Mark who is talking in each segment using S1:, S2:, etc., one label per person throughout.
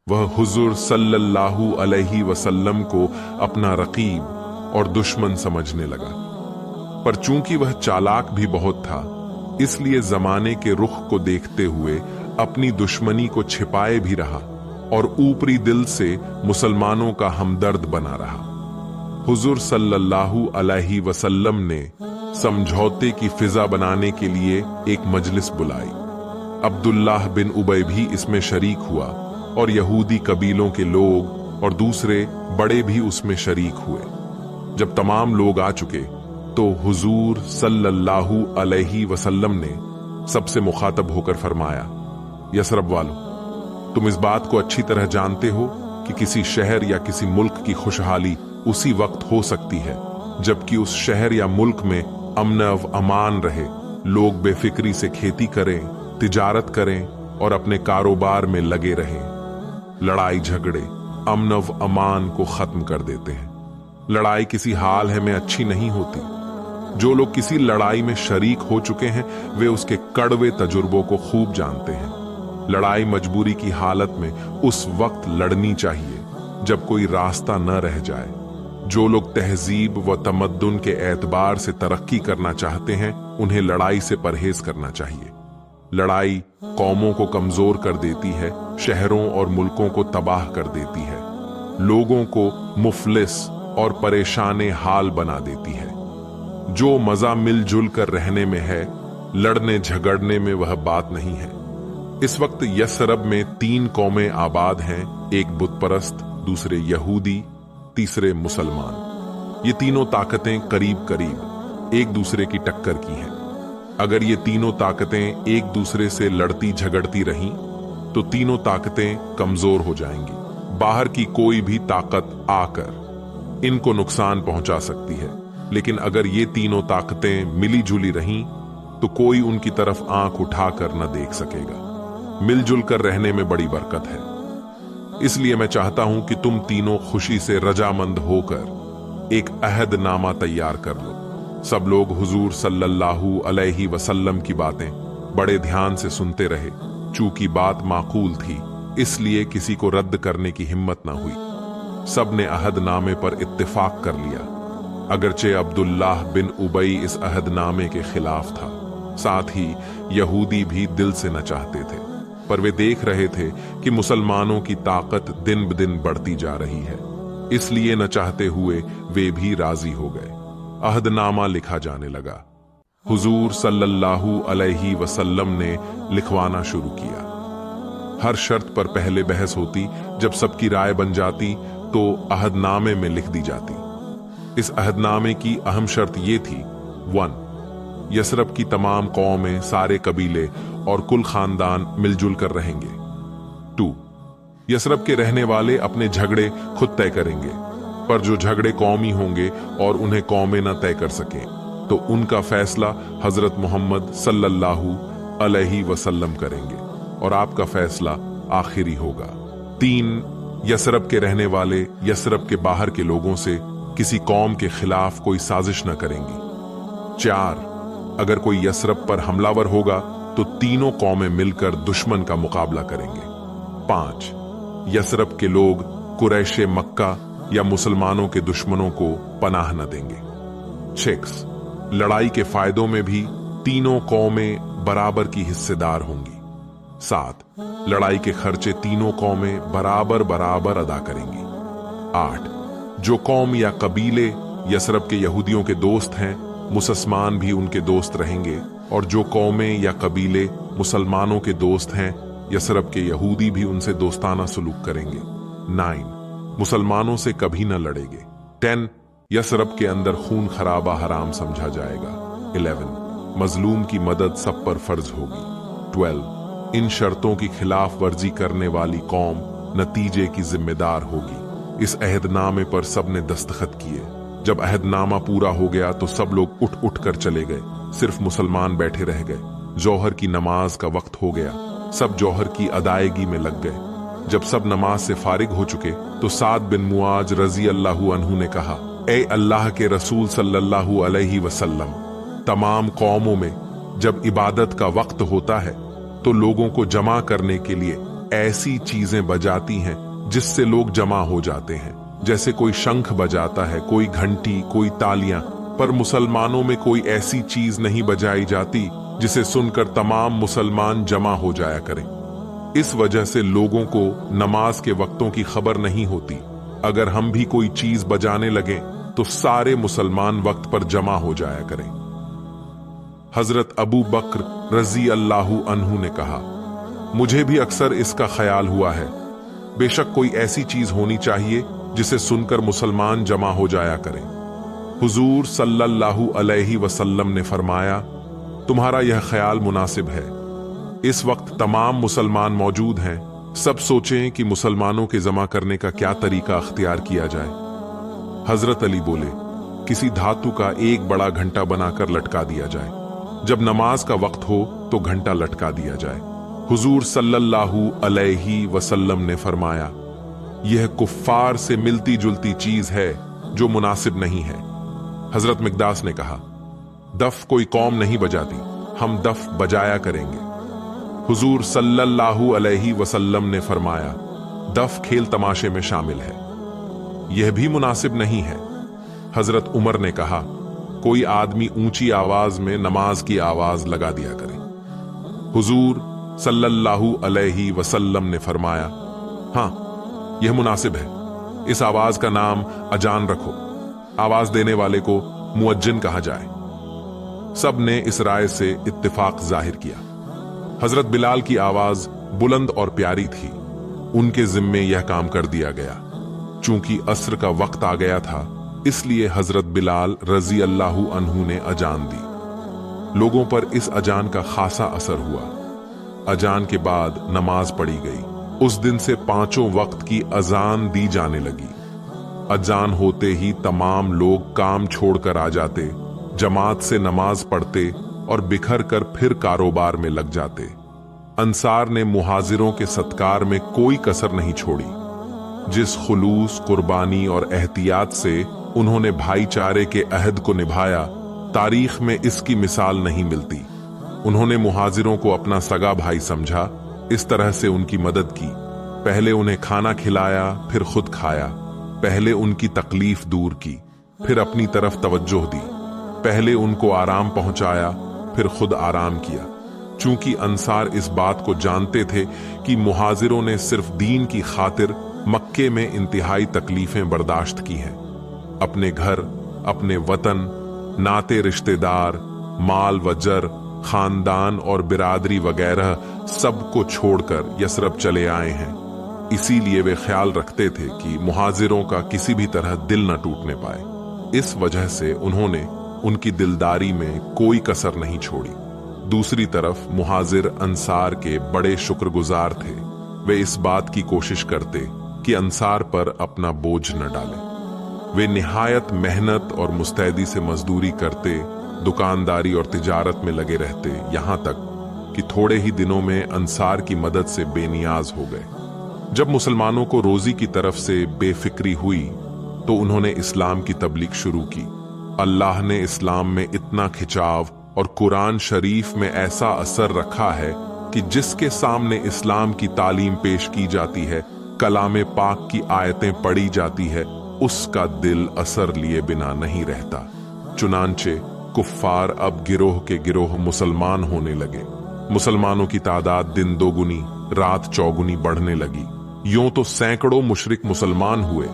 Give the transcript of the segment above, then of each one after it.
S1: वह हुजूर सल्लल्लाहु अलैहि वसल्लम को अपना रकीब और दुश्मन समझने लगा। पर चूंकि वह चालाक भी बहुत था, इसलिए जमाने के रुख को देखते हुए अपनी दुश्मनी को छिपाए भी रहा और ऊपरी दिल से मुसलमानों का हमदर्द बना रहा। हुजूर सल्लल्लाहु अलैहि वसल्लम ने समझौते की फिजा बनाने के लिए एक मजलिस बुलाई। अब्दुल्लाह बिन उबय भी इसमें शरीक हुआ और यहूदी कबीलों के लोग और दूसरे बड़े भी उसमें शरीक हुए। जब तमाम लोग आ चुके तो हुजूर सल्लल्लाहु अलैहि वसल्लम ने सबसे मुखातब होकर फरमाया, यसरब वालों, तुम इस बात को अच्छी तरह जानते हो कि किसी शहर या किसी मुल्क की खुशहाली उसी वक्त हो सकती है जबकि उस शहर या मुल्क में अमन व अमान रहे, लोग बेफिक्री से खेती करें, तिजारत करें और अपने कारोबार में लगे रहें। लड़ाई झगड़े अमन व अमान को खत्म कर देते हैं। लड़ाई किसी हाल है में अच्छी नहीं होती। जो लोग किसी लड़ाई में शरीक हो चुके हैं वे उसके कड़वे तजुर्बों को खूब जानते हैं। लड़ाई मजबूरी की हालत में उस वक्त लड़नी चाहिए जब कोई रास्ता न रह जाए। जो लोग तहजीब व तमद्दुन के एतबार से तरक्की करना चाहते हैं उन्हें लड़ाई से परहेज करना चाहिए। लड़ाई कौमों को कमजोर कर देती है, शहरों और मुल्कों को तबाह कर देती है, लोगों को मुफलिस और परेशान हाल बना देती है। जो मजा मिलजुल कर रहने में है, लड़ने झगड़ने में वह बात नहीं है। इस वक्त यसरब में 3 कौमें आबाद हैं, एक बुतपरस्त, दूसरे यहूदी, तीसरे मुसलमान। ये तीनों ताकतें करीब करीब एक दूसरे की टक्कर की हैं। अगर ये तीनों ताकतें एक दूसरे से लड़ती झगड़ती रहीं तो तीनों ताकतें कमजोर हो जाएंगी। बाहर की कोई भी ताकत आकर इनको नुकसान पहुंचा सकती है, लेकिन अगर ये तीनों ताकतें मिली जुली रहीं तो कोई उनकी तरफ आंख उठाकर न देख सकेगा। मिलजुल कर रहने में बड़ी बरकत है। इसलिए मैं चाहता हूं कि तुम तीनों खुशी से रजामंद होकर एक अहदनामा तैयार कर लो। सब लोग हुजूर सल्लल्लाहु अलैहि वसल्लम की बातें बड़े ध्यान से सुनते रहे। चूंकि बात माकूल थी, इसलिए किसी को रद्द करने की हिम्मत न हुई। सब ने अहदनामे पर इत्तिफाक कर लिया। अगरचे अब्दुल्लाह बिन उबई इस अहदनामे के खिलाफ था, साथ ही यहूदी भी दिल से न चाहते थे, पर वे देख रहे थे कि मुसलमानों की ताकत दिन ब दिन बढ़ती जा रही है, इसलिए न चाहते हुए वे भी राजी हो गए। अहदनामा लिखा जाने लगा। हुजूर सल्लल्लाहु अलैहि वसल्लम ने लिखवाना शुरू किया। हर शर्त पर पहले बहस होती, जब सबकी राय बन जाती तो अहदनामे में लिख दी जाती। इस अहदनामे की अहम शर्त ये थी: 1. यसरब की तमाम कौमें, सारे कबीले और कुल खानदान मिलजुल कर रहेंगे। 2. यसरब के रहने वाले अपने झगड़े खुद तय करेंगे, पर जो झगड़े कौमी होंगे और उन्हें कौमें न तय कर सकें तो उनका फैसला हजरत मोहम्मद सल्लल्लाहु अलैहि वसल्लम करेंगे और आपका फैसला आखिरी होगा। 3. यसरब के रहने वाले यसरब के बाहर के लोगों से किसी कौम के खिलाफ कोई साजिश न करेंगी। 4. अगर कोई यसरब पर हमलावर होगा तो तीनों कौमें मिलकर दुश्मन का मुकाबला करेंगे। 5. यसरब के लोग कुरैशे मक्का या मुसलमानों के दुश्मनों को पनाह न देंगे। 6. लड़ाई के फायदों में भी तीनों कौमें बराबर की हिस्सेदार होंगी। 7. लड़ाई के खर्चे तीनों कौमें बराबर बराबर अदा करेंगी। 8. जो कौम या कबीले यसरब के यहूदियों के दोस्त हैं, मुसलमान भी उनके दोस्त रहेंगे, और जो कौमें या कबीले मुसलमानों के दोस्त हैं, यसरब के यहूदी भी उनसे दोस्ताना सलूक करेंगे। 9. मुसलमानों से कभी न लड़ेंगे। 10. यसरब के अंदर खून खराबा हराम समझा जाएगा। 11. मजलूम की मदद सब पर फर्ज होगी। 12. इन शर्तों की खिलाफ वर्जी करने वाली कौम नतीजे की जिम्मेदार होगी। इस अहदनामे पर सब ने दस्तखत किए। जब अहदनामा पूरा हो गया तो सब लोग उठ उठ कर चले गए, सिर्फ मुसलमान बैठे रह गए। जौहर की नमाज का वक्त हो गया, सब जौहर की अदायगी में लग गए। जब सब नमाज से फारिग हो चुके तो साद बिन मुआज रजी अल्लाहु अन्हु ने कहा, ए अल्लाह के रसूल सल्लल्लाहु अलैहि वसल्लम, तमाम कौमों में जब इबादत का वक्त होता है तो लोगों को जमा करने के लिए ऐसी चीजें बजाती हैं जिससे लोग जमा हो जाते हैं, जैसे कोई शंख बजाता है, कोई घंटी, कोई तालियां। पर मुसलमानों में कोई ऐसी चीज नहीं बजाई जाती जिसे सुनकर तमाम मुसलमान जमा हो जाया करें। इस वजह से लोगों को नमाज के वक्तों की खबर नहीं होती। अगर हम भी कोई चीज बजाने लगे तो सारे मुसलमान वक्त पर जमा हो जाया करें। हजरत अबू बकर रजी अल्लाहु अन्हु ने कहा, मुझे भी अक्सर इसका ख्याल हुआ है। बेशक कोई ऐसी चीज होनी चाहिए जिसे सुनकर मुसलमान जमा हो जाया करें। हुजूर सल्लल्लाहु अलैहि वसल्लम ने फरमाया, तुम्हारा यह ख्याल मुनासिब है। इस वक्त तमाम मुसलमान मौजूद हैं, सब सोचें कि मुसलमानों के जमा करने का क्या तरीका अख्तियार किया जाए। हजरत अली बोले, किसी धातु का एक बड़ा घंटा बनाकर लटका दिया जाए। जब नमाज का वक्त हो तो घंटा लटका दिया जाए। हुजूर सल्लल्लाहु अलैहि वसल्लम ने फरमाया, यह कुफ्फार से मिलती जुलती चीज है जो मुनासिब नहीं है। हजरत मिकदास ने कहा, दफ कोई कौम नहीं बजाती, हम दफ बजाया करेंगे। हुजूर सल्लल्लाहु अलैहि वसल्लम ने फरमाया, दफ खेल तमाशे में शामिल है, यह भी मुनासिब नहीं है। हजरत उमर ने कहा, कोई आदमी ऊंची आवाज में नमाज की आवाज लगा दिया करे। हुजूर सल्लल्लाहु अलैहि वसल्लम ने फरमाया, हां यह मुनासिब है, इस आवाज का नाम अजान रखो। आवाज देने वाले को मुअज्जिन कहा जाए। सब ने इस राय से इत्तिफाक जाहिर किया। हजरत बिलाल की आवाज बुलंद और प्यारी थी, उनके जिम्मे यह काम कर दिया गया। चूंकि असर का वक्त आ गया था, इसलिए हजरत बिलाल रजी अल्लाहु अन्हु ने अजान दी। लोगों पर इस अजान का खासा असर हुआ। अजान के बाद नमाज पढ़ी गई। उस दिन से 5 वक्त की अजान दी जाने लगी। अजान होते ही तमाम लोग काम छोड़कर आ जाते, जमात से नमाज पढ़ते और बिखर कर फिर कारोबार में लग जाते। अंसार ने मुहाजिरों के सत्कार में कोई कसर नहीं छोड़ी। जिस खुलूस, कुर्बानी और एहतियात से उन्होंने भाईचारे के अहद को निभाया, तारीख में इसकी मिसाल नहीं मिलती। उन्होंने मुहाजिरों को अपना सगा भाई समझा, इस तरह से उनकी मदद की। पहले उन्हें खाना खिलाया, फिर खुद खाया। पहले उनकी तकलीफ दूर की, फिर अपनी तरफ तवज्जो दी। पहले उनको आराम पहुंचाया, फिर खुद आराम किया। चूंकि अंसार इस बात को जानते थे कि मुहाजिरों ने सिर्फ दीन की खातिर मक्के में इंतहाई तकलीफें बर्दाश्त की हैं। अपने घर, अपने वतन, नाते रिश्तेदार, माल व जर, खानदान और बिरादरी वगैरह सबको छोड़कर यसरब चले आए हैं। इसीलिए वे ख्याल रखते थे कि मुहाजिरों का किसी भी तरह दिल न टूटने पाए। इस वजह से उन्होंने उनकी दिलदारी में कोई कसर नहीं छोड़ी। दूसरी तरफ मुहाजिर अंसार के बड़े शुक्रगुजार थे। वे इस बात की कोशिश करते कि अंसार पर अपना बोझ न डालें। वे निहायत मेहनत और मुस्तैदी से मजदूरी करते, दुकानदारी और तिजारत में लगे रहते, यहाँ तक कि थोड़े ही दिनों में अंसार की मदद से बेनियाज हो गए। जब मुसलमानों को रोजी की तरफ से बेफिक्री हुई तो उन्होंने इस्लाम की तबलीग शुरू की। अल्लाह ने इस्लाम में इतना खिंचाव और कुरान शरीफ में ऐसा असर रखा है कि जिसके सामने इस्लाम की तालीम पेश की जाती है, कलाम पाक की आयतें पढ़ी जाती है, उसका दिल असर लिए बिना नहीं रहता। चुनांचे कुफ्फार अब गिरोह के गिरोह मुसलमान होने लगे। मुसलमानों की तादाद दिन दोगुनी रात चौगुनी बढ़ने लगी। यूं तो सैकड़ों मुशरिक मुसलमान हुए,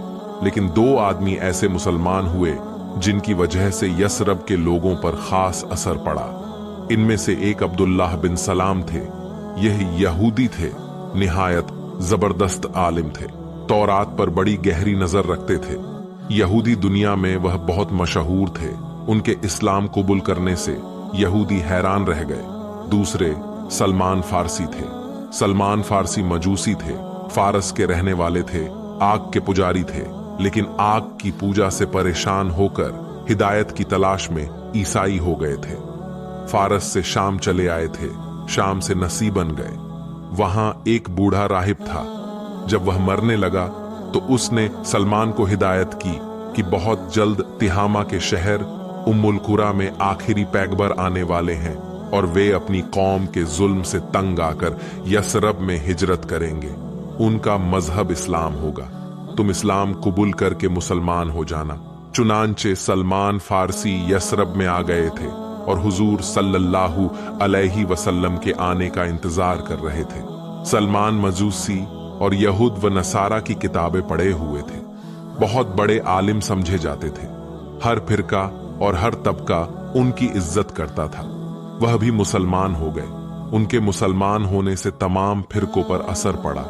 S1: लेकिन 2 आदमी ऐसे मुसलमान हुए जिनकी वजह से यसरब के लोगों पर खास असर पड़ा। इनमें से एक अब्दुल्लाह बिन सलाम थे। यह यहूदी थे, निहायत जबरदस्त आलिम थे, तौरात पर बड़ी गहरी नजर रखते थे। यहूदी दुनिया में वह बहुत मशहूर थे। उनके इस्लाम कबूल करने से यहूदी हैरान रह गए। दूसरे सलमान फारसी थे। सलमान फारसी मजूसी थे, फारस के रहने वाले थे, आग के पुजारी थे, लेकिन आग की पूजा से परेशान होकर हिदायत की तलाश में ईसाई हो गए थे। फारस से शाम चले आए थे, शाम से नसीबन गए। वहां एक बूढ़ा राहिब था। जब वह मरने लगा तो उसने सलमान को हिदायत की कि बहुत जल्द तिहामा के शहर उम्मुल कुरा में आखिरी पैगबर आने वाले हैं। और वे अपनी कौम के जुल्म से तंग आकर यसरब में हिजरत करेंगे। उनका मजहब इस्लाम होगा। तुम इस्लाम कबूल करके मुसलमान हो जाना। चुनांचे सलमान फारसी यसरब में आ गए थे और हुजूर सल्लल्लाहु अलैहि वसल्लम के आने का इंतजार कर रहे थे। सलमान मजूसी और यहूद व नसारा की किताबें पढ़े हुए थे, बहुत बड़े आलिम समझे जाते थे। हर फिरका और हर तबका उनकी इज्जत करता था। वह भी मुसलमान हो गए। उनके मुसलमान होने से तमाम फिरकों पर असर पड़ा।